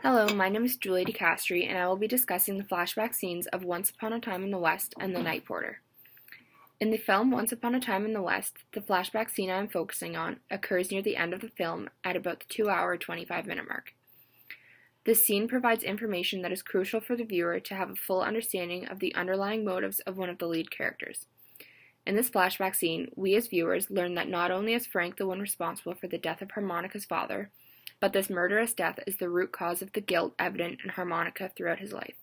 Hello, my name is Julie DeCastri, and I will be discussing the flashback scenes of Once Upon a Time in the West and The Night Porter. In the film Once Upon a Time in the West, the flashback scene I am focusing on occurs near the end of the film at about the 2-hour, 25-minute mark. This scene provides information that is crucial for the viewer to have a full understanding of the underlying motives of one of the lead characters. In this flashback scene, we as viewers learn that not only is Frank the one responsible for the death of Harmonica's father, but this murderous death is the root cause of the guilt evident in Harmonica throughout his life.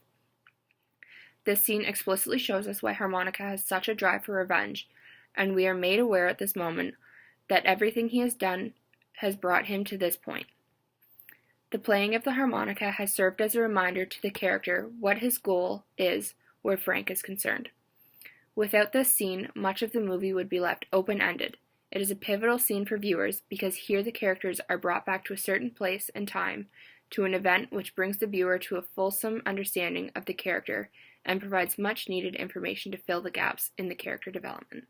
This scene explicitly shows us why Harmonica has such a drive for revenge, and we are made aware at this moment that everything he has done has brought him to this point. The playing of the harmonica has served as a reminder to the character what his goal is where Frank is concerned. Without this scene, much of the movie would be left open-ended. It is a pivotal scene for viewers because here the characters are brought back to a certain place and time, to an event which brings the viewer to a fulsome understanding of the character and provides much needed information to fill the gaps in the character development.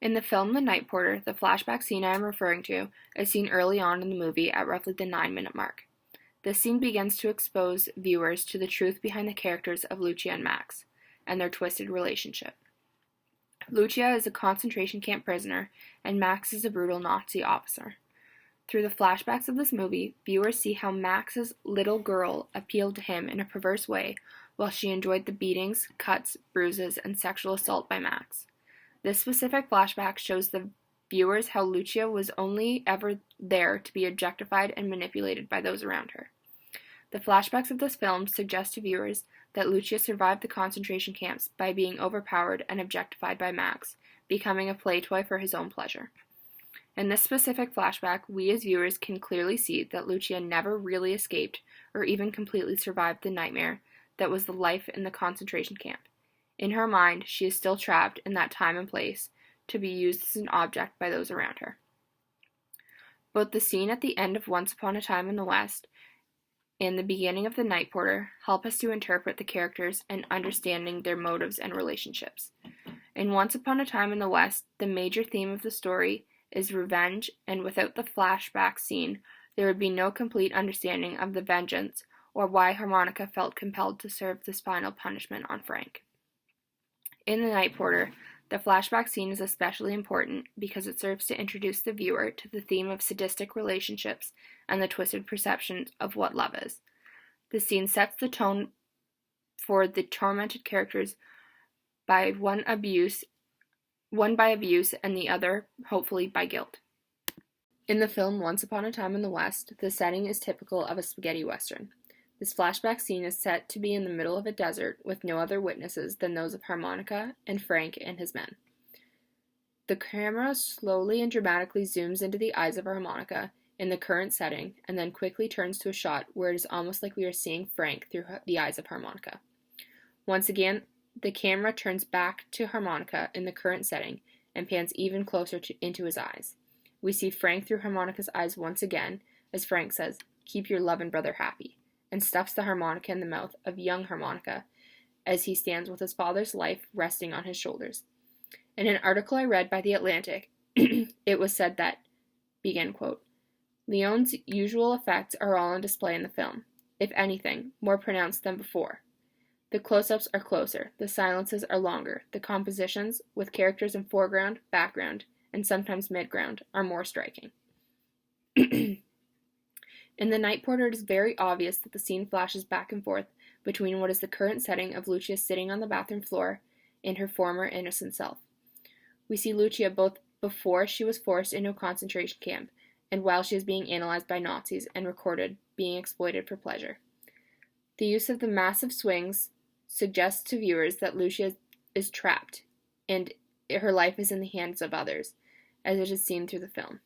In the film The Night Porter, the flashback scene I am referring to is seen early on in the movie at roughly the 9-minute mark. This scene begins to expose viewers to the truth behind the characters of Lucia and Max, and their twisted relationship. Lucia is a concentration camp prisoner, and Max is a brutal Nazi officer. Through the flashbacks of this movie, viewers see how Max's little girl appealed to him in a perverse way, while she enjoyed the beatings, cuts, bruises, and sexual assault by Max. This specific flashback shows the viewers how Lucia was only ever there to be objectified and manipulated by those around her. The flashbacks of this film suggest to viewers that Lucia survived the concentration camps by being overpowered and objectified by Max, becoming a play toy for his own pleasure. In this specific flashback, we as viewers can clearly see that Lucia never really escaped or even completely survived the nightmare that was the life in the concentration camp. In her mind, she is still trapped in that time and place to be used as an object by those around her. Both the scene at the end of Once Upon a Time in the West and the beginning of The Night Porter help us to interpret the characters and understanding their motives and relationships. In Once Upon a Time in the West, the major theme of the story is revenge, and without the flashback scene, there would be no complete understanding of the vengeance or why Harmonica felt compelled to serve this final punishment on Frank. In The Night Porter, the flashback scene is especially important because it serves to introduce the viewer to the theme of sadistic relationships and the twisted perception of what love is. The scene sets the tone for the tormented characters by one by abuse and the other, hopefully, by guilt. In the film Once Upon a Time in the West, the setting is typical of a spaghetti western. This flashback scene is set to be in the middle of a desert with no other witnesses than those of Harmonica and Frank and his men. The camera slowly and dramatically zooms into the eyes of Harmonica in the current setting and then quickly turns to a shot where it is almost like we are seeing Frank through the eyes of Harmonica. Once again, the camera turns back to Harmonica in the current setting and pans even closer into his eyes. We see Frank through Harmonica's eyes once again as Frank says, "Keep your lovin' brother happy," and stuffs the harmonica in the mouth of young Harmonica as he stands with his father's life resting on his shoulders. In an article I read by The Atlantic, it was said that, begin quote, "Leone's usual effects are all on display in the film, if anything, more pronounced than before. The close-ups are closer, the silences are longer, the compositions, with characters in foreground, background, and sometimes midground, are more striking." In The Night Porter, it is very obvious that the scene flashes back and forth between what is the current setting of Lucia sitting on the bathroom floor and her former innocent self. We see Lucia both before she was forced into a concentration camp and while she is being analyzed by Nazis and recorded being exploited for pleasure. The use of the massive swings suggests to viewers that Lucia is trapped and her life is in the hands of others, as it is seen through the film.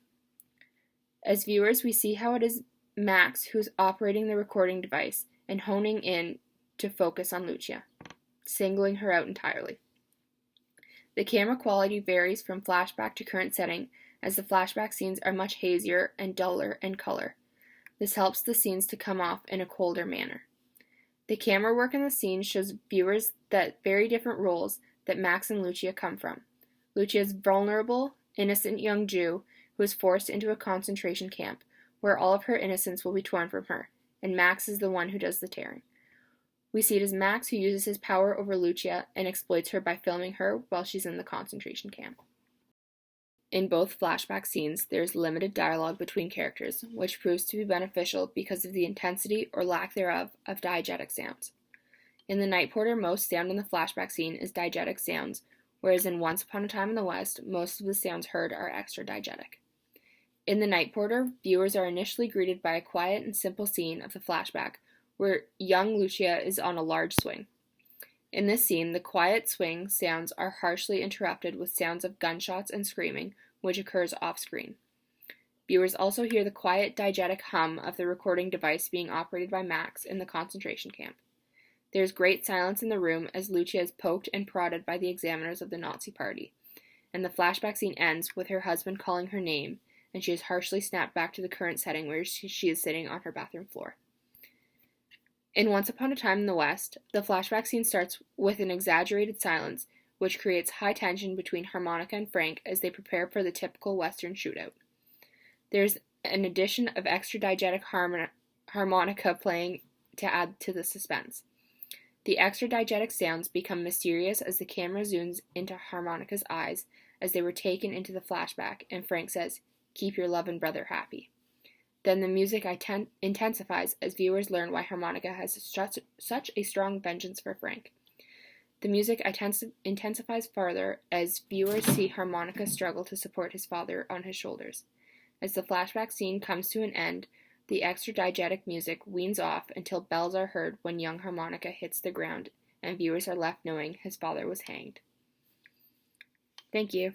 As viewers, we see how it is Max who is operating the recording device and honing in to focus on Lucia, singling her out entirely. The camera quality varies from flashback to current setting, as the flashback scenes are much hazier and duller in color. This helps the scenes to come off in a colder manner. The camera work in the scene shows viewers that very different roles that Max and Lucia come from. Lucia is vulnerable, innocent young Jew who is forced into a concentration camp, where all of her innocence will be torn from her, and Max is the one who does the tearing. We see it as Max who uses his power over Lucia and exploits her by filming her while she's in the concentration camp. In both flashback scenes, there is limited dialogue between characters, which proves to be beneficial because of the intensity or lack thereof of diegetic sounds. In The Night Porter, most sound in the flashback scene is diegetic sounds, whereas in Once Upon a Time in the West, most of the sounds heard are extra-diegetic. In The Night Porter, viewers are initially greeted by a quiet and simple scene of the flashback, where young Lucia is on a large swing. In this scene, the quiet swing sounds are harshly interrupted with sounds of gunshots and screaming, which occurs off-screen. Viewers also hear the quiet diegetic hum of the recording device being operated by Max in the concentration camp. There is great silence in the room as Lucia is poked and prodded by the examiners of the Nazi Party, and the flashback scene ends with her husband calling her name, and she is harshly snapped back to the current setting where she is sitting on her bathroom floor. In Once Upon a Time in the West, the flashback scene starts with an exaggerated silence, which creates high tension between Harmonica and Frank as they prepare for the typical Western shootout. There's an addition of extra diegetic harmonica playing to add to the suspense. The extra diegetic sounds become mysterious as the camera zooms into Harmonica's eyes as they were taken into the flashback, and Frank says, "Keep your lovin' brother happy." Then the music intensifies as viewers learn why Harmonica has such a strong vengeance for Frank. The music intensifies farther as viewers see Harmonica struggle to support his father on his shoulders. As the flashback scene comes to an end, the extra diegetic music weans off until bells are heard when young Harmonica hits the ground and viewers are left knowing his father was hanged. Thank you.